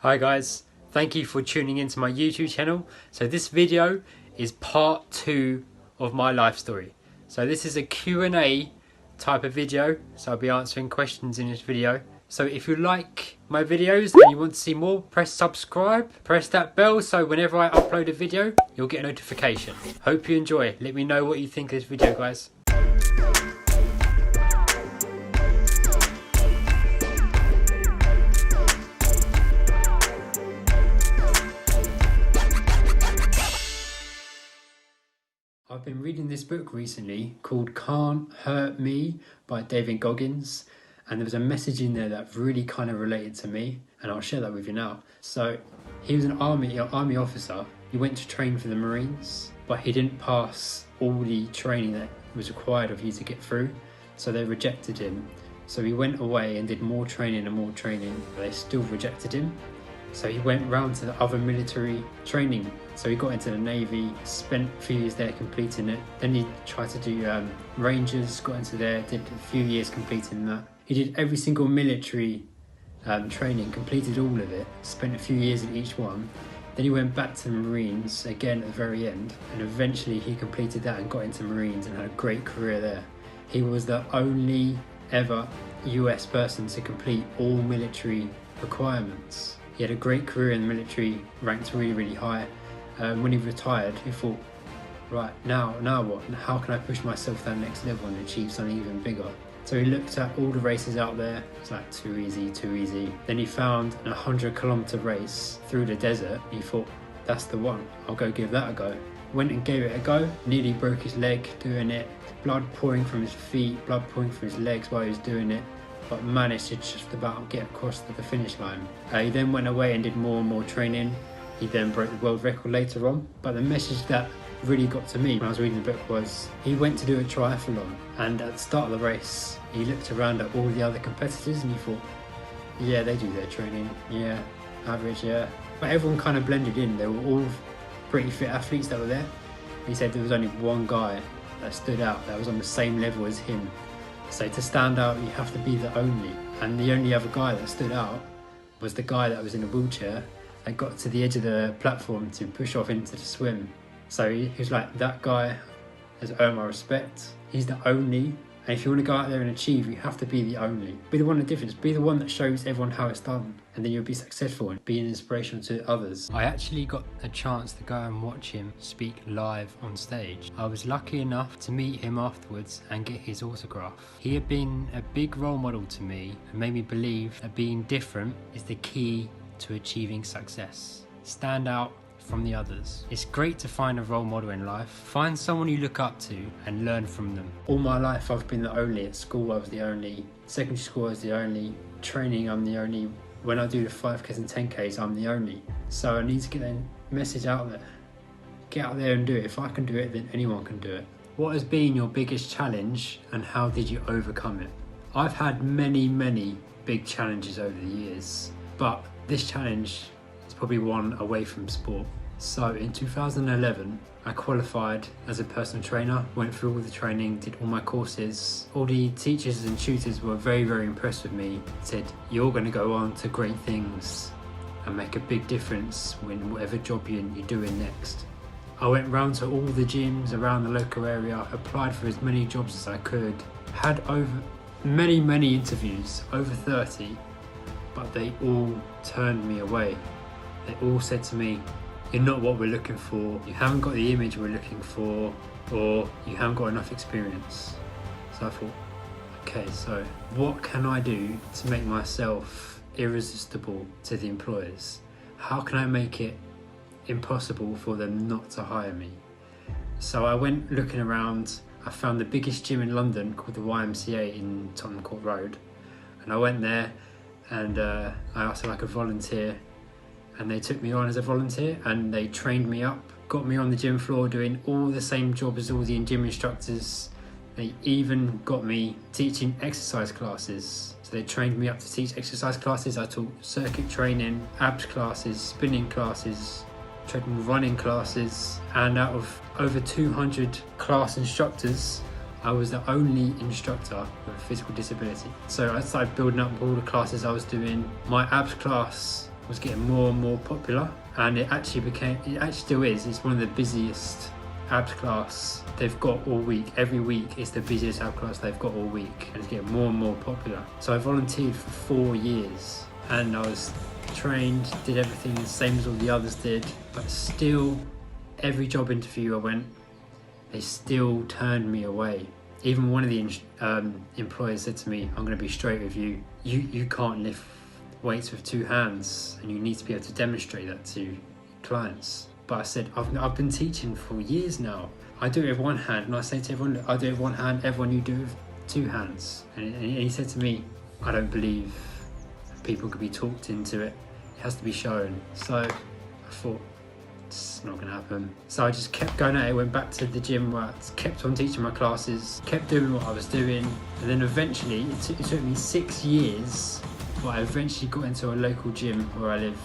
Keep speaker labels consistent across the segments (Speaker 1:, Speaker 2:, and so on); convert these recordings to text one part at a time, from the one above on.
Speaker 1: Hi guys, thank you for tuning into my YouTube channel. So this video is part 2 of my life story. So this is a Q&A type of video, so I'll be answering questions in this video. So if you like my videos and you want to see more, press subscribe, press that bell so whenever I upload a video, you'll get a notification. Hope you enjoy. Let me know what you think of this video, guys. I've been reading this book recently called Can't Hurt Me by David Goggins, and there was a message in there that really kind of related to me, and I'll share that with you now. So he was an army officer. He went to train for the Marines, but he didn't pass all the training that was required of you to get through, so they rejected him. So he went away and did more training and more training, but they still rejected him. So he went round to the other military training. So he got into the Navy, spent a few years there completing it. Then he tried to do Rangers, got into there, did a few years completing that. He did every single military training, completed all of it, spent a few years in each one. Then he went back to the Marines again at the very end, and eventually he completed that and got into Marines and had a great career there. He was the only ever US person to complete all military requirements. He had a great career in the military, ranked really, really high. When he retired, he thought, right, now what? How can I push myself to that next level and achieve something even bigger? So he looked at all the races out there. It's like too easy. Then he found a 100-kilometer race through the desert. He thought, that's the one. I'll go give that a go. Went and gave it a go. Nearly broke his leg doing it. Blood pouring from his feet, blood pouring from his legs while he was doing it, but managed to just about get across to the finish line. He then went away and did more and more training. He then broke the world record later on. But the message that really got to me when I was reading the book was he went to do a triathlon, and at the start of the race he looked around at all the other competitors and he thought, yeah, they do their training, yeah, average, yeah. But everyone kind of blended in. They were all pretty fit athletes that were there. He said there was only one guy that stood out that was on the same level as him. So to stand out, you have to be the only. And the only other guy that stood out was the guy that was in a wheelchair that got to the edge of the platform to push off into the swim. So he was like, that guy has earned my respect. He's the only. And if you want to go out there and achieve, you have to be the only. Be the one of the difference. Be the one that shows everyone how it's done. And then you'll be successful and be an inspiration to others. I actually got a chance to go and watch him speak live on stage. I was lucky enough to meet him afterwards and get his autograph. He had been a big role model to me and made me believe that being different is the key to achieving success. Stand out from the others. It's great to find a role model in life. Find someone you look up to and learn from them. All my life I've been the only. At school I was the only. Secondary school I was the only. Training I'm the only. When I do the 5Ks and 10Ks I'm the only. So I need to get that message out there. Get out there and do it. If I can do it, then anyone can do it. What has been your biggest challenge and how did you overcome it? I've had many big challenges over the years, but this challenge is probably one away from sport. So in 2011, I qualified as a personal trainer, went through all the training, did all my courses. All the teachers and tutors were very impressed with me, said, you're going to go on to great things and make a big difference in whatever job you're doing next. I went round to all the gyms around the local area, applied for as many jobs as I could, had over many interviews, over 30, but they all turned me away. They all said to me, you're not what we're looking for, you haven't got the image we're looking for, or you haven't got enough experience. So I thought, okay, so what can I do to make myself irresistible to the employers? How can I make it impossible for them not to hire me? So I went looking around. I found the biggest gym in London called the YMCA in Tottenham Court Road, and I went there and I asked like a volunteer, and they took me on as a volunteer and they trained me up, got me on the gym floor doing all the same job as all the gym instructors. They even got me teaching exercise classes. So they trained me up to teach exercise classes. I taught circuit training, abs classes, spinning classes, treadmill running classes, and out of over 200 class instructors, I was the only instructor with a physical disability. So I started building up all the classes I was doing. My abs class was getting more and more popular, and it actually still is. It's one of the busiest abs class they've got all week. Every week it's the busiest ab class they've got all week, and it's getting more and more popular. So I volunteered for 4 years, and I was trained, did everything the same as all the others did, but still every job interview I went, they still turned me away. Even one of the employers said to me, I'm going to be straight with you, you can't lift weights with 2 hands, and you need to be able to demonstrate that to clients. But I said, I've been teaching for years now. I do it with 1 hand, and I say to everyone, I do it with 1 hand, everyone, you do it with 2 hands. And he said to me, I don't believe people could be talked into it. It has to be shown. So I thought, it's not going to happen. So I just kept going at it, went back to the gym where I kept on teaching my classes, kept doing what I was doing. And then eventually, it took me 6 years, but I eventually got into a local gym where I live.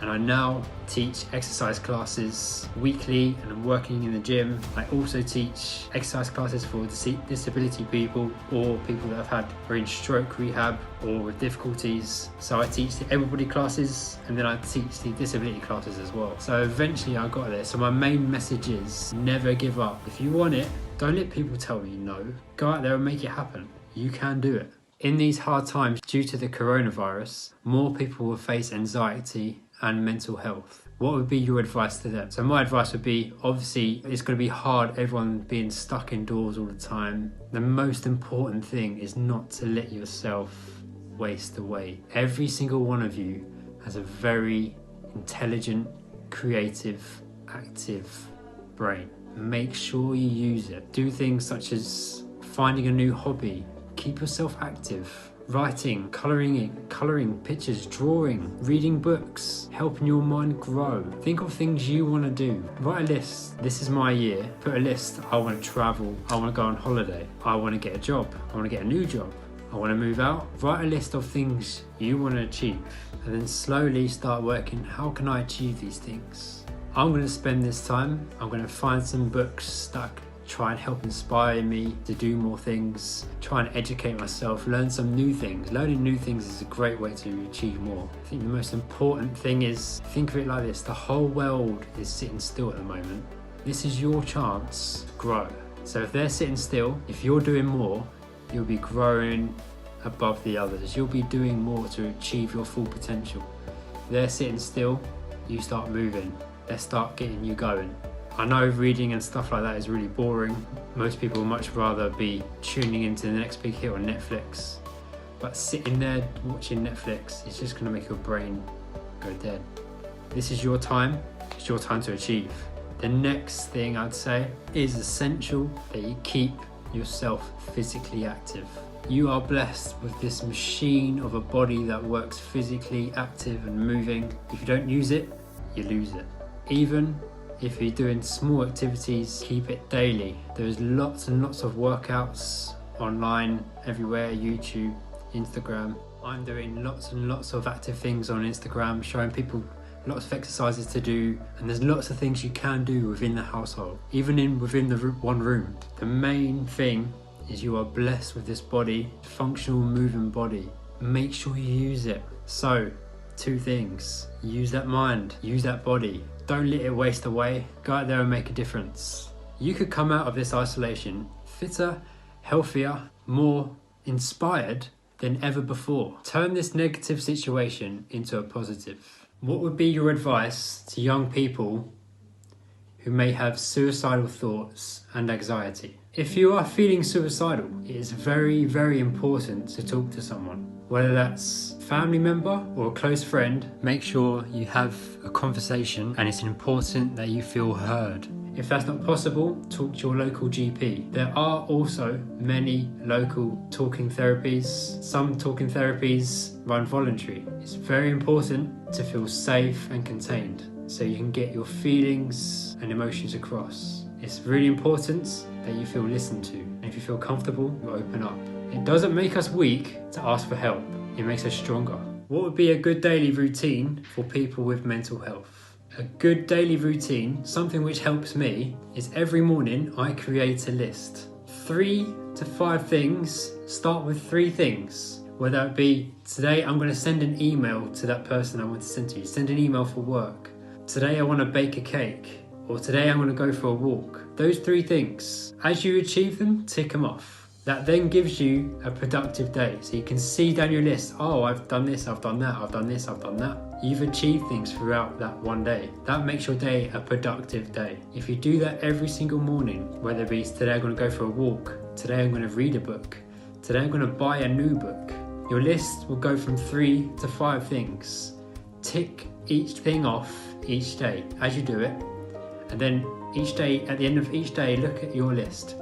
Speaker 1: And I now teach exercise classes weekly, and I'm working in the gym. I also teach exercise classes for disability people, or people that are in stroke rehab or with difficulties. So I teach the able-bodied classes, and then I teach the disability classes as well. So eventually I got there. So my main message is never give up. If you want it, don't let people tell you no. Go out there and make it happen. You can do it. In these hard times, due to the coronavirus, more people will face anxiety and mental health. What would be your advice to them? So my advice would be, obviously it's going to be hard, everyone being stuck indoors all the time. The most important thing is not to let yourself waste away. Every single one of you has a very intelligent, creative, active brain. Make sure you use it. Do things such as finding a new hobby. Keep yourself active. Writing, colouring pictures, drawing, reading books, helping your mind grow. Think of things you want to do. Write a list. This is my year. Put a list. I want to travel. I want to go on holiday. I want to get a job. I want to get a new job. I want to move out. Write a list of things you want to achieve, and then slowly start working, how can I achieve these things? I'm going to spend this time, I'm going to find some books that try and help inspire me to do more things, try and educate myself, learn some new things. Learning new things is a great way to achieve more. I think the most important thing is, think of it like this, the whole world is sitting still at the moment. This is your chance to grow. So if they're sitting still, if you're doing more, you'll be growing above the others. You'll be doing more to achieve your full potential. If they're sitting still, you start moving. They start getting you going. I know reading and stuff like that is really boring. Most people would much rather be tuning into the next big hit on Netflix. But sitting there watching Netflix is just going to make your brain go dead. This is your time. It's your time to achieve. The next thing I'd say is essential that you keep yourself physically active. You are blessed with this machine of a body that works physically active and moving. If you don't use it, you lose it. Even if you're doing small activities, keep it daily. There's lots and lots of workouts online, everywhere, YouTube, Instagram. I'm doing lots and lots of active things on Instagram, showing people lots of exercises to do, and there's lots of things you can do within the household, even within the one room. The main thing is you are blessed with this body, functional moving body. Make sure you use it. So, 2 things. Use that mind, use that body. Don't let it waste away. Go out there and make a difference. You could come out of this isolation fitter, healthier, more inspired than ever before. Turn this negative situation into a positive. What would be your advice to young people who may have suicidal thoughts and anxiety? If you are feeling suicidal, it is very, very important to talk to someone. Whether that's a family member or a close friend, make sure you have a conversation, and it's important that you feel heard. If that's not possible, talk to your local GP. There are also many local talking therapies. Some talking therapies run voluntary. It's very important to feel safe and contained so you can get your feelings and emotions across. It's really important that you feel listened to, and if you feel comfortable, you open up. It doesn't make us weak to ask for help, it makes us stronger. What would be a good daily routine for people with mental health? A good daily routine, something which helps me, is every morning I create a list. 3 to 5 things, start with 3 things. Whether it be, today I'm going to send an email to that person I want to send to you. Send an email for work. Today I want to bake a cake. Or today I'm going to go for a walk. Those 3 things, as you achieve them, tick them off. That then gives you a productive day. So you can see down your list, oh, I've done this, I've done that, I've done this, I've done that. You've achieved things throughout that one day. That makes your day a productive day. If you do that every single morning, whether it be today I'm going to go for a walk, today I'm going to read a book, today I'm going to buy a new book, your list will go from 3 to 5 things. Tick each thing off each day as you do it. And then each day, at the end of each day, look at your list.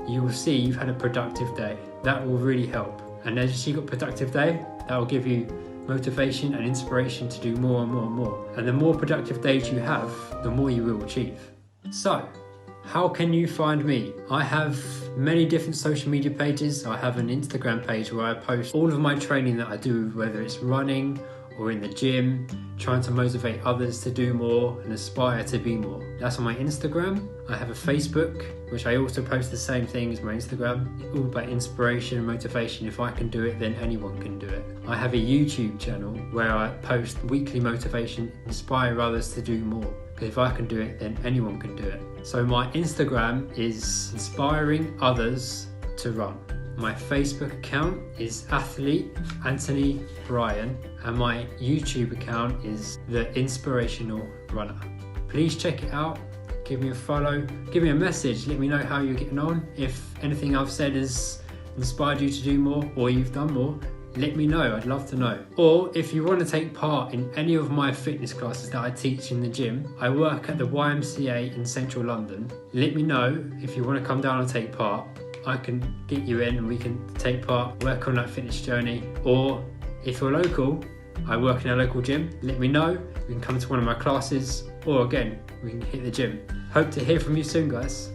Speaker 1: You will see you've had a productive day. That will really help. And as you've got a productive day, that will give you motivation and inspiration to do more and more and more. And the more productive days you have, the more you will achieve. So, how can you find me? I have many different social media pages. I have an Instagram page where I post all of my training that I do, whether it's running or in the gym, trying to motivate others to do more and aspire to be more. That's on my Instagram. I have a Facebook, which I also post the same thing as my Instagram. All about inspiration and motivation. If I can do it, then anyone can do it. I have a YouTube channel where I post weekly motivation, inspire others to do more. Because if I can do it, then anyone can do it. So my Instagram is inspiring others to run. My Facebook account is Athlete Anthony Bryan, and my YouTube account is The Inspirational Runner. Please check it out, give me a follow, give me a message, let me know how you're getting on. If anything I've said has inspired you to do more or you've done more, let me know, I'd love to know. Or if you want to take part in any of my fitness classes that I teach in the gym, I work at the YMCA in central London. Let me know if you want to come down and take part. I can get you in and we can take part, work on that fitness journey. Or if you're local, I work in a local gym, let me know. We can come to one of my classes, or again, we can hit the gym. Hope to hear from you soon, guys.